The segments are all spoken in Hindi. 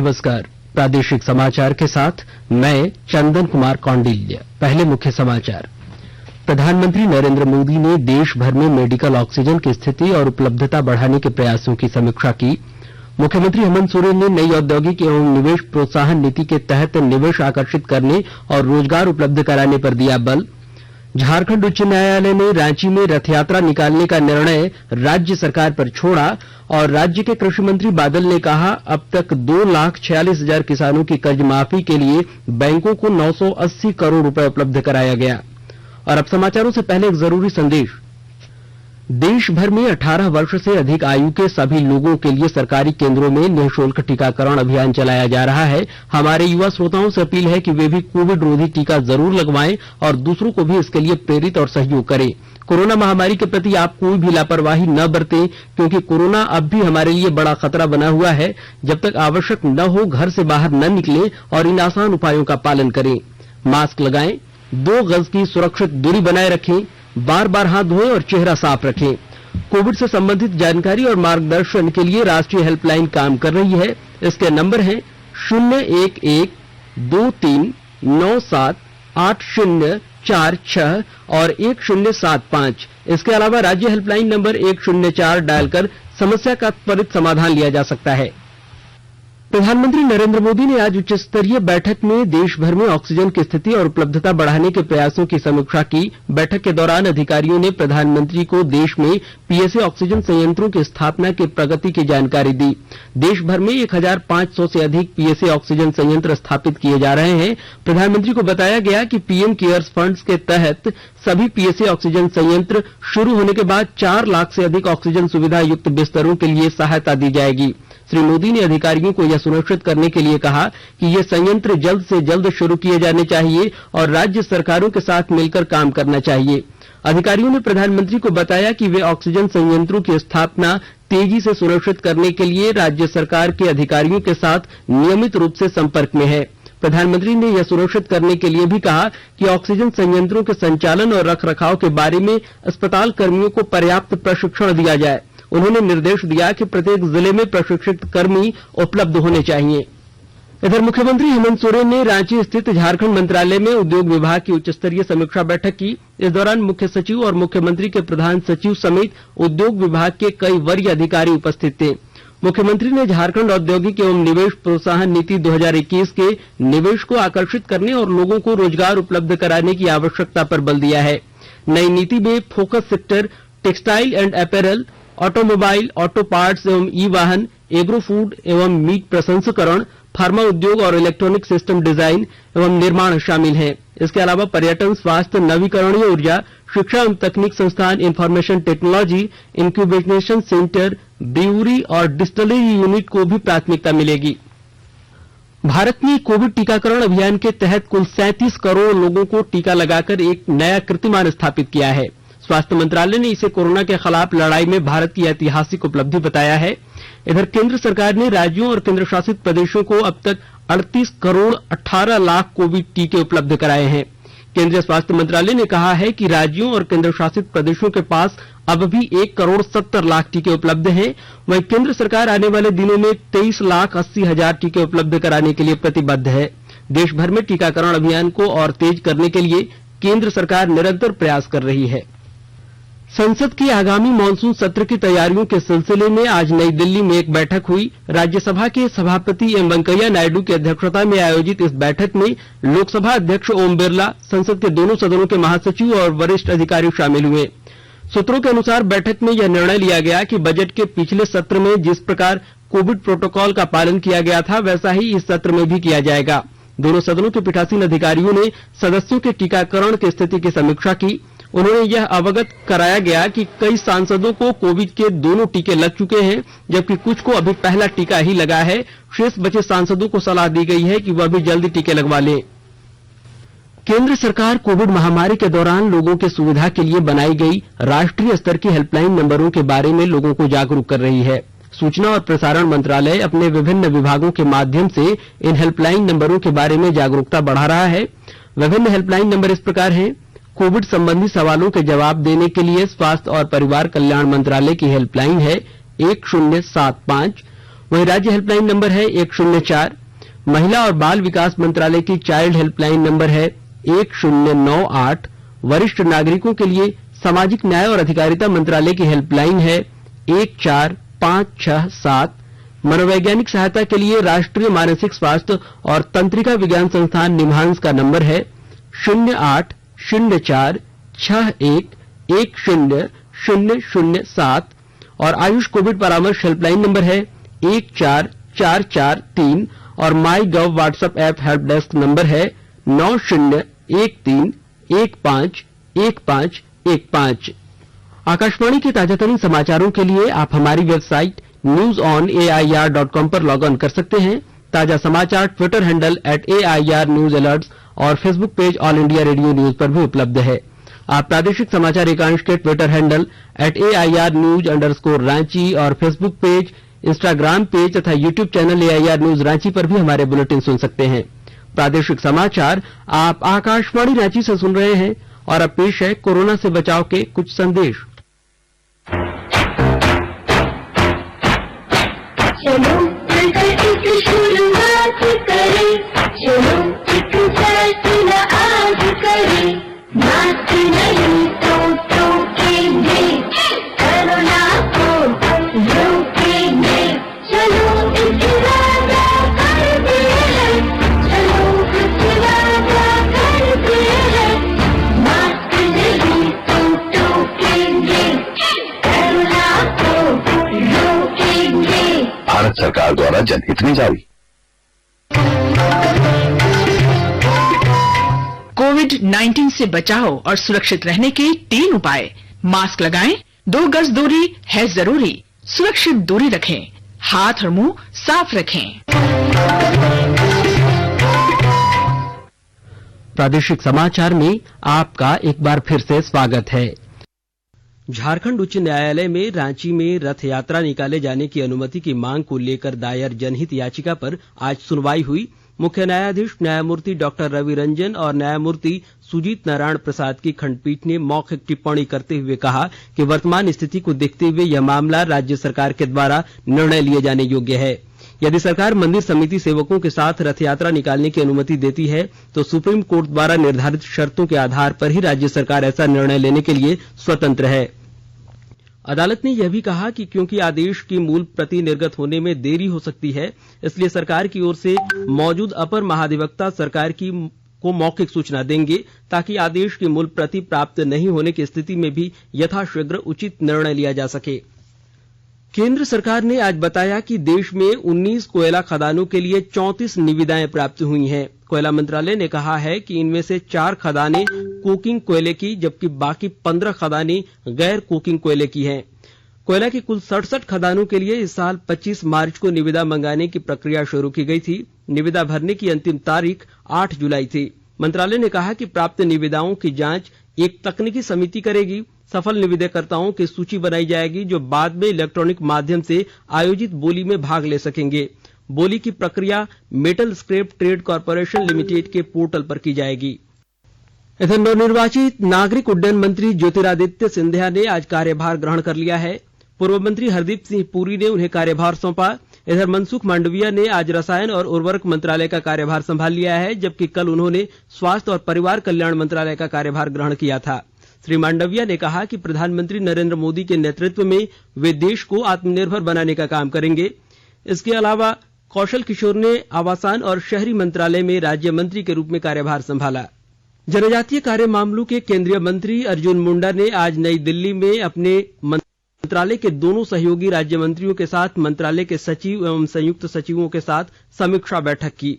नमस्कार। प्रादेशिक समाचार के साथ मैं चंदन कुमार कौंडिल्य। पहले मुख्य समाचार। प्रधानमंत्री नरेंद्र मोदी ने देश भर में मेडिकल ऑक्सीजन की स्थिति और उपलब्धता बढ़ाने के प्रयासों की समीक्षा की। मुख्यमंत्री हेमंत सोरेन ने नई औद्योगिक एवं निवेश प्रोत्साहन नीति के तहत निवेश आकर्षित करने और रोजगार उपलब्ध कराने पर दिया बल। झारखंड उच्च न्यायालय ने रांची में रथ यात्रा निकालने का निर्णय राज्य सरकार पर छोड़ा और राज्य के कृषि मंत्री बादल ने कहा, अब तक 2,46,000 किसानों की कर्ज माफी के लिए बैंकों को 980 करोड़ रुपए उपलब्ध कराया गया। और अब समाचारों से पहले एक जरूरी संदेश। देश भर में 18 वर्ष से अधिक आयु के सभी लोगों के लिए सरकारी केंद्रों में निःशुल्क टीकाकरण अभियान चलाया जा रहा है। हमारे युवा श्रोताओं से अपील है कि वे भी कोविड रोधी टीका जरूर लगवाएं और दूसरों को भी इसके लिए प्रेरित और सहयोग करें। कोरोना महामारी के प्रति आप कोई भी लापरवाही न बरतें, क्योंकि कोरोना अब भी हमारे लिए बड़ा खतरा बना हुआ है। जब तक आवश्यक न हो घर से बाहर न निकलें और इन आसान उपायों का पालन करें। मास्क लगाएं, 2 गज की सुरक्षित दूरी बनाए रखें, बार बार हाथ धोएं और चेहरा साफ रखें। कोविड से संबंधित जानकारी और मार्गदर्शन के लिए राष्ट्रीय हेल्पलाइन काम कर रही है। इसके नंबर हैं 011-2397-8046 और 1075। इसके अलावा राज्य हेल्पलाइन नंबर 104 डायल कर समस्या का त्वरित समाधान लिया जा सकता है। प्रधानमंत्री नरेंद्र मोदी ने आज उच्च स्तरीय बैठक में देश भर में ऑक्सीजन की स्थिति और उपलब्धता बढ़ाने के प्रयासों की समीक्षा की। बैठक के दौरान अधिकारियों ने प्रधानमंत्री को देश में पीएसए ऑक्सीजन संयंत्रों की स्थापना की प्रगति की जानकारी दी। देश भर में 1,500 से अधिक पीएसए ऑक्सीजन संयंत्र स्थापित किए जा रहे हैं। प्रधानमंत्री को बताया गया कि पीएम केयर्स फंड के तहत सभी पीएसए ऑक्सीजन संयंत्र शुरू होने के बाद 4 लाख से अधिक ऑक्सीजन सुविधा युक्त बिस्तरों के लिए सहायता दी जाएगी। श्री मोदी ने अधिकारियों को यह सुनिश्चित करने के लिए कहा कि ये संयंत्र जल्द से जल्द शुरू किए जाने चाहिए और राज्य सरकारों के साथ मिलकर काम करना चाहिए। अधिकारियों ने प्रधानमंत्री को बताया कि वे ऑक्सीजन संयंत्रों की स्थापना तेजी से सुनिश्चित करने के लिए राज्य सरकार के अधिकारियों के साथ नियमित रूप से संपर्क में है। प्रधानमंत्री ने यह सुनिश्चित करने के लिए भी कहा कि ऑक्सीजन संयंत्रों के संचालन और रखरखाव के बारे में अस्पताल कर्मियों को पर्याप्त प्रशिक्षण दिया जाए। उन्होंने निर्देश दिया कि प्रत्येक जिले में प्रशिक्षित कर्मी उपलब्ध होने चाहिए। इधर मुख्यमंत्री हेमंत सोरेन ने रांची स्थित झारखंड मंत्रालय में उद्योग विभाग की उच्च स्तरीय समीक्षा बैठक की। इस दौरान मुख्य सचिव और मुख्यमंत्री के प्रधान सचिव समेत उद्योग विभाग के कई वरीय अधिकारी उपस्थित थे। मुख्यमंत्री ने झारखंड औद्योगिक एवं निवेश प्रोत्साहन नीति 2021 के निवेश को आकर्षित करने और लोगों को रोजगार उपलब्ध कराने की आवश्यकता पर बल दिया है। नई नीति में focus sector textile and apparel, automobile, auto parts एवं ई वाहन, एग्रो फूड एवं मीट प्रसंस्करण, फार्मा उद्योग और इलेक्ट्रॉनिक सिस्टम डिजाइन एवं निर्माण शामिल हैं। इसके अलावा पर्यटन, स्वास्थ्य, नवीकरणीय ऊर्जा, शिक्षा एवं तकनीक संस्थान, information technology, incubation centre, brewery और डिस्टिलरी यूनिट को भी प्राथमिकता मिलेगी। भारत ने कोविड टीकाकरण अभियान के तहत कुल 37 करोड़ लोगों को टीका लगाकर एक नया कीर्तिमान स्थापित किया है। स्वास्थ्य मंत्रालय ने इसे कोरोना के खिलाफ लड़ाई में भारत की ऐतिहासिक उपलब्धि बताया है। इधर केंद्र सरकार ने राज्यों और केंद्र शासित प्रदेशों को अब तक 38 करोड़ 18 लाख कोविड टीके उपलब्ध कराए हैं। केंद्रीय स्वास्थ्य मंत्रालय ने कहा है कि राज्यों और केंद्र शासित प्रदेशों के पास अब भी 1 करोड़ 70 लाख टीके उपलब्ध हैं। वहीं केंद्र सरकार आने वाले दिनों में 23,80,000 टीके उपलब्ध कराने के लिए प्रतिबद्ध है। देश भर में टीकाकरण अभियान को और तेज करने के लिए केंद्र सरकार निरंतर प्रयास कर रही है। संसद के आगामी मानसून सत्र की तैयारियों के सिलसिले में आज नई दिल्ली में एक बैठक हुई। राज्यसभा के सभापति एम वेंकैया नायडू की अध्यक्षता में आयोजित इस बैठक में लोकसभा अध्यक्ष ओम बिरला, संसद के दोनों सदनों के महासचिव और वरिष्ठ अधिकारी शामिल हुए। सूत्रों के अनुसार बैठक में यह निर्णय लिया गया कि बजट के पिछले सत्र में जिस प्रकार कोविड प्रोटोकॉल का पालन किया गया था, वैसा ही इस सत्र में भी किया जाएगा। दोनों सदनों के पीठासीन अधिकारियों ने सदस्यों के टीकाकरण की स्थिति की समीक्षा की। उन्होंने यह अवगत कराया गया कि कई सांसदों को कोविड के दोनों टीके लग चुके हैं, जबकि कुछ को अभी पहला टीका ही लगा है। शेष बचे सांसदों को सलाह दी गई है कि वह भी जल्दी टीके लगवा लें। केंद्र सरकार कोविड महामारी के दौरान लोगों की सुविधा के लिए बनाई गई राष्ट्रीय स्तर की हेल्पलाइन नंबरों के बारे में लोगों को जागरूक कर रही है। सूचना और प्रसारण मंत्रालय अपने विभिन्न विभागों के माध्यम से इन हेल्पलाइन नंबरों के बारे में जागरूकता बढ़ा रहा है। विभिन्न हेल्पलाइन नंबर इस प्रकार हैं। कोविड संबंधी सवालों के जवाब देने के लिए स्वास्थ्य और परिवार कल्याण मंत्रालय की हेल्पलाइन है 1075। वहीं राज्य हेल्पलाइन नंबर है 104। महिला और बाल विकास मंत्रालय की चाइल्ड हेल्पलाइन नंबर है 1098। वरिष्ठ नागरिकों के लिए सामाजिक न्याय और अधिकारिता मंत्रालय की हेल्पलाइन है 14567। मनोवैज्ञानिक सहायता के लिए राष्ट्रीय मानसिक स्वास्थ्य और तंत्रिका विज्ञान संस्थान निम्हांस का नंबर है 080461100007 और आयुष कोविड परामर्श हेल्पलाइन नंबर है 14443 और my gov WhatsApp app help desk number है 9013151515। आकाशवाणी के ताजातरीन समाचारों के लिए आप हमारी वेबसाइट newsonair.com पर लॉग ऑन कर सकते हैं। ताजा समाचार Twitter handle @AIR News Alerts और Facebook page all India radio news पर भी उपलब्ध है। आप प्रादेशिक समाचार एकांश के ट्विटर हैंडल @AIR News_रांची और फेसबुक पेज, इंस्टाग्राम पेज तथा YouTube channel AIR News Ranchi पर भी हमारे बुलेटिन सुन सकते हैं। प्रादेशिक समाचार आप आकाशवाणी रांची से सुन रहे हैं और अब पेश है कोरोना से बचाव के कुछ संदेश। चलो मिलकर एक शुरुआत करें, चलो एक फैसला आज करें, मास्क नहीं तो टोकेंगे, कोरोना को रोकेंगे, चलो एक वादा करते हैं, चलो कुछ वादा करते हैं, मास्क नहीं तो टोकेंगे, कोरोना को रोकेंगे। भारत सरकार द्वारा जनहित में जारी। कोविड-19 से बचाव और सुरक्षित रहने के 3 उपाय। मास्क लगाएं, 2 गज दूरी है जरूरी, सुरक्षित दूरी रखें, हाथ और मुंह साफ रखें। प्रादेशिक समाचार में आपका एक बार फिर से स्वागत है। झारखंड उच्च न्यायालय में रांची में रथ यात्रा निकाले जाने की अनुमति की मांग को लेकर दायर जनहित याचिका पर आज सुनवाई हुई। मुख्य न्यायाधीश न्यायमूर्ति डॉक्टर रवि रंजन और न्यायमूर्ति सुजीत नारायण प्रसाद की खंडपीठ ने मौखिक टिप्पणी करते हुए कहा कि वर्तमान स्थिति को देखते हुए यह मामला राज्य सरकार के द्वारा निर्णय लिए जाने योग्य है। यदि सरकार मंदिर समिति सेवकों के साथ रथ यात्रा निकालने की अनुमति देती है तो सुप्रीम कोर्ट द्वारा निर्धारित शर्तों के आधार पर ही राज्य सरकार ऐसा निर्णय लेने के लिए स्वतंत्र है। अदालत ने यह भी कहा कि क्योंकि आदेश की मूल प्रति निर्गत होने में देरी हो सकती है, इसलिए सरकार की ओर से मौजूद अपर महाधिवक्ता सरकार को मौखिक सूचना देंगे ताकि आदेश की मूल प्रति प्राप्त नहीं होने की स्थिति में भी यथाशीघ्र उचित निर्णय लिया जा सके। केंद्र सरकार ने आज बताया कि देश में 19 कोयला खदानों के लिए 34 निविदाएं प्राप्त हुई हैं। कोयला मंत्रालय ने कहा है कि इनमें से 4 खदानें कोकिंग कोयले की, जबकि बाकी 15 खदानें गैर कोकिंग कोयले की हैं। कोयला की कुल 67 खदानों के लिए इस साल 25 मार्च को निविदा मंगाने की प्रक्रिया शुरू की गई थी। निविदा भरने की अंतिम तारीख 8 जुलाई थी। मंत्रालय ने कहा कि प्राप्त निविदाओं की जांच एक तकनीकी समिति करेगी। सफल निविदाकर्ताओं की सूची बनाई जाएगी जो बाद में इलेक्ट्रॉनिक माध्यम से आयोजित बोली में भाग ले सकेंगे। बोली की प्रक्रिया metal scrap trade corporation limited के पोर्टल पर की जाएगी। इधर नवनिर्वाचित नागरिक उड्डयन मंत्री ज्योतिरादित्य सिंधिया ने आज कार्यभार ग्रहण कर लिया है। पूर्व मंत्री हरदीप सिंह पुरी ने उन्हें कार्यभार सौंपा। इधर मनसुख मांडविया ने आज रसायन और उर्वरक मंत्रालय का कार्यभार संभाल लिया है, जबकि कल उन्होंने स्वास्थ्य और परिवार कल्याण मंत्रालय का कार्यभार ग्रहण किया था। श्री मांडविया ने कहा कि प्रधानमंत्री नरेंद्र मोदी के नेतृत्व में वे देश को आत्मनिर्भर बनाने का काम करेंगे। इसके अलावा कौशल किशोर ने आवासन और शहरी मंत्रालय में राज्य मंत्री के रूप में कार्यभार संभाला। जनजातीय कार्य मामलों के केंद्रीय मंत्री अर्जुन मुंडा ने आज नई दिल्ली में अपने मंत्रालय के दोनों सहयोगी राज्य मंत्रियों के साथ मंत्रालय के सचिव एवं संयुक्त सचिवों के साथ समीक्षा बैठक की।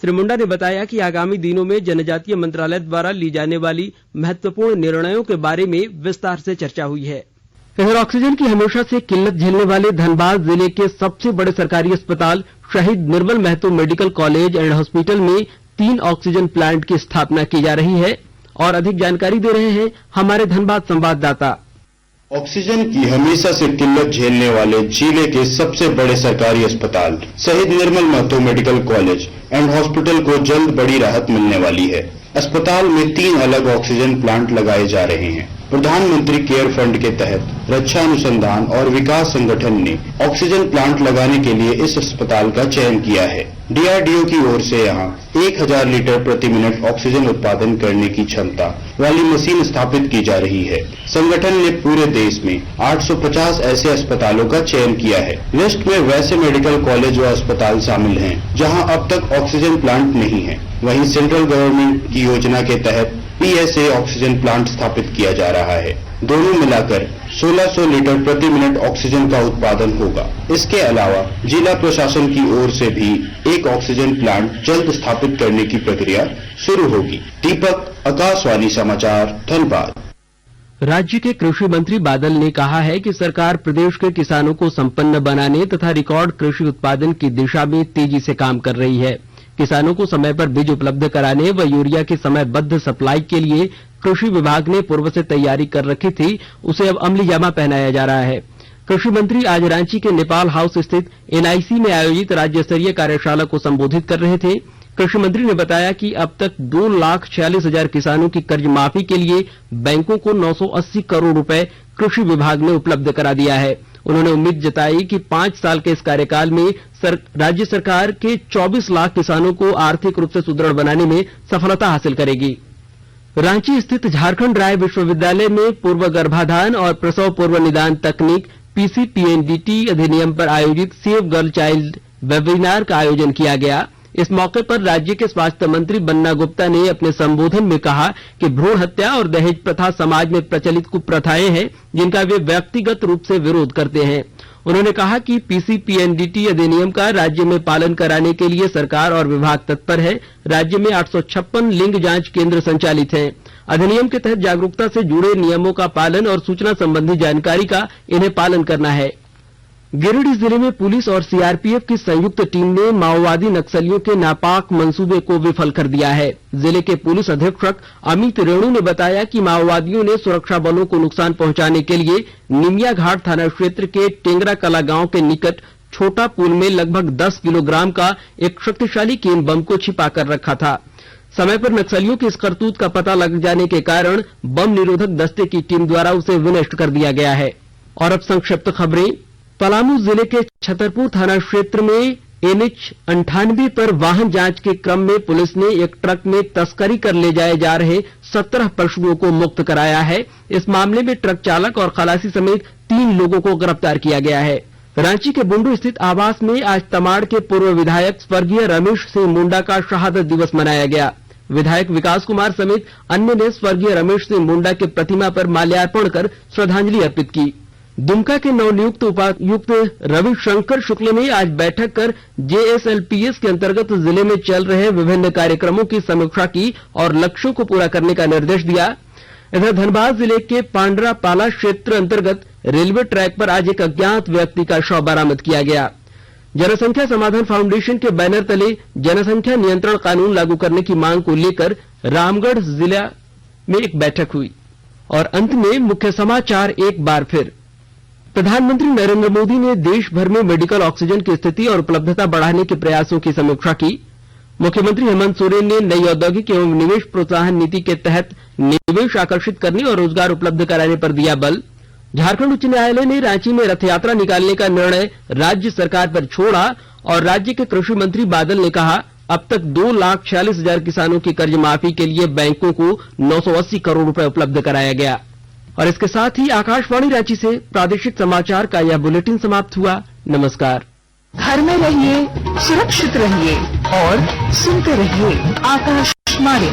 श्री मुंडा ने बताया कि आगामी दिनों में जनजातीय मंत्रालय द्वारा ली जाने वाली महत्वपूर्ण निर्णयों के बारे में विस्तार से चर्चा हुई है। इधर ऑक्सीजन की हमेशा से किल्लत झेलने वाले धनबाद जिले के सबसे बड़े सरकारी अस्पताल Shaheed Nirmal Mahato medical college and hospital में 3 ऑक्सीजन प्लांट की स्थापना की जा रही है। और अधिक जानकारी दे रहे हैं हमारे धनबाद संवाददाता। ऑक्सीजन की हमेशा से किल्लत झेलने वाले जिले के सबसे बड़े सरकारी अस्पताल Shaheed Nirmal Mahato medical college and hospital को जल्द बड़ी राहत मिलने वाली है। अस्पताल में 3 अलग ऑक्सीजन प्लांट लगाए जा रहे हैं। प्रधानमंत्री केयर फंड के तहत रक्षा अनुसंधान और विकास संगठन ने ऑक्सीजन प्लांट लगाने के लिए इस अस्पताल का चयन किया है। DRDO की ओर से यहाँ 1000 लीटर प्रति मिनट ऑक्सीजन उत्पादन करने की क्षमता वाली मशीन स्थापित की जा रही है। संगठन ने पूरे देश में 850 ऐसे अस्पतालों का चयन किया है। लिस्ट में वैसे मेडिकल कॉलेज व अस्पताल शामिल हैं जहां अब तक ऑक्सीजन प्लांट नहीं है। वहीं सेंट्रल गवर्नमेंट की योजना के तहत PSA ऑक्सीजन प्लांट स्थापित किया जा रहा है। दोनों मिलाकर 1600 लीटर प्रति मिनट ऑक्सीजन का उत्पादन होगा। इसके अलावा जिला प्रशासन की ओर से भी एक ऑक्सीजन प्लांट जल्द स्थापित करने की प्रक्रिया शुरू होगी। दीपक, आकाशवाणी समाचार, धनबाद। राज्य के कृषि मंत्री बादल ने कहा है कि सरकार प्रदेश के किसानों को संपन्न बनाने तथा रिकॉर्ड कृषि उत्पादन की दिशा में तेजी से काम कर रही है। किसानों को समय पर बीज उपलब्ध कराने व यूरिया की समयबद्ध सप्लाई के लिए कृषि विभाग ने पूर्व से तैयारी कर रखी थी, उसे अब अमली जामा पहनाया जा रहा है। कृषि मंत्री आज रांची के नेपाल हाउस स्थित NIC में आयोजित राज्य स्तरीय कार्यशाला को संबोधित कर रहे थे। कृषि मंत्री ने बताया कि अब तक 2,46,000 किसानों की कर्ज माफी के लिए बैंकों को 980 करोड़ रुपए कृषि विभाग ने उपलब्ध करा दिया है। उन्होंने उम्मीद जताई कि 5 साल के इस कार्यकाल में राज्य सरकार के 24 लाख किसानों को आर्थिक रूप से सुदृढ़ बनाने में सफलता हासिल करेगी। रांची स्थित झारखंड राय विश्वविद्यालय में पूर्व गर्भाधान और प्रसव पूर्व निदान तकनीक PCPNDT अधिनियम पर आयोजित सेव गर्ल चाइल्ड वेबिनार का आयोजन किया गया। इस मौके पर राज्य के स्वास्थ्य मंत्री बन्ना गुप्ता ने अपने संबोधन में कहा कि भ्रूण हत्या और दहेज प्रथा समाज में प्रचलित कुप्रथाएं हैं जिनका वे व्यक्तिगत रूप से विरोध करते हैं। उन्होंने कहा कि PCPNDT अधिनियम का राज्य में पालन कराने के लिए सरकार और विभाग तत्पर है। राज्य में 856 लिंग जांच केंद्र संचालित हैं। अधिनियम के तहत जागरूकता से जुड़े नियमों का पालन और सूचना संबंधी जानकारी का इन्हें पालन करना है। गिरिडीह जिले में पुलिस और CRPF की संयुक्त टीम ने माओवादी नक्सलियों के नापाक मंसूबे को विफल कर दिया है। जिले के पुलिस अधीक्षक अमित रेणु ने बताया कि माओवादियों ने सुरक्षा बलों को नुकसान पहुंचाने के लिए निमिया घाट थाना क्षेत्र के टेंगरा कला गांव के निकट छोटा पुल में लगभग 10 किलोग्राम का एक शक्तिशाली केन बम को छिपा कर रखा था। समय पर नक्सलियों की इस करतूत का पता लग जाने के कारण बम निरोधक दस्ते की टीम द्वारा उसे विनष्ट कर दिया गया है। और अब संक्षिप्त खबरें। पलामू जिले के छतरपुर थाना क्षेत्र में NH98 पर वाहन जांच के क्रम में पुलिस ने एक ट्रक में तस्करी कर ले जाए जा रहे 17 पशुओं को मुक्त कराया है। इस मामले में ट्रक चालक और खलासी समेत 3 लोगों को गिरफ्तार किया गया है। रांची के बुंडू स्थित आवास में आज तमाड़ के पूर्व विधायक स्वर्गीय रमेश सिंह मुंडा का शहादत दिवस मनाया गया। विधायक विकास कुमार समेत अन्य ने स्वर्गीय रमेश सिंह मुंडा के प्रतिमा पर माल्यार्पण कर श्रद्धांजलि अर्पित की। दुमका के नवनियुक्त उपायुक्त रविशंकर शुक्ल ने आज बैठक कर JSLPS के अंतर्गत जिले में चल रहे विभिन्न कार्यक्रमों की समीक्षा की और लक्ष्यों को पूरा करने का निर्देश दिया। इधर धनबाद जिले के पांडरापाला क्षेत्र अंतर्गत रेलवे ट्रैक पर आज एक अज्ञात व्यक्ति का शव बरामद किया गया। जनसंख्या समाधान फाउंडेशन के बैनर तले जनसंख्या नियंत्रण कानून लागू करने की मांग को लेकर रामगढ़ जिला में एक बैठक हुई। और अंत में मुख्य समाचार एक बार फिर। प्रधानमंत्री नरेंद्र मोदी ने देश भर में मेडिकल ऑक्सीजन की स्थिति और उपलब्धता बढ़ाने के प्रयासों की समीक्षा की। मुख्यमंत्री हेमंत सोरेन ने नई औद्योगिक एवं निवेश प्रोत्साहन नीति के तहत निवेश आकर्षित करने और रोजगार उपलब्ध कराने पर दिया बल। झारखंड उच्च न्यायालय ने रांची में रथ यात्रा निकालने का निर्णय राज्य सरकार पर छोड़ा और राज्य के कृषि मंत्री बादल ने कहा अब तक 2,46,000 किसानों की कर्ज माफी के लिए बैंकों को 980 करोड़ रुपए उपलब्ध कराया गया। और इसके साथ ही आकाशवाणी रांची से प्रादेशिक समाचार का यह बुलेटिन समाप्त हुआ। नमस्कार। घर में रहिए, सुरक्षित रहिए और सुनते रहिए आकाशवाणी।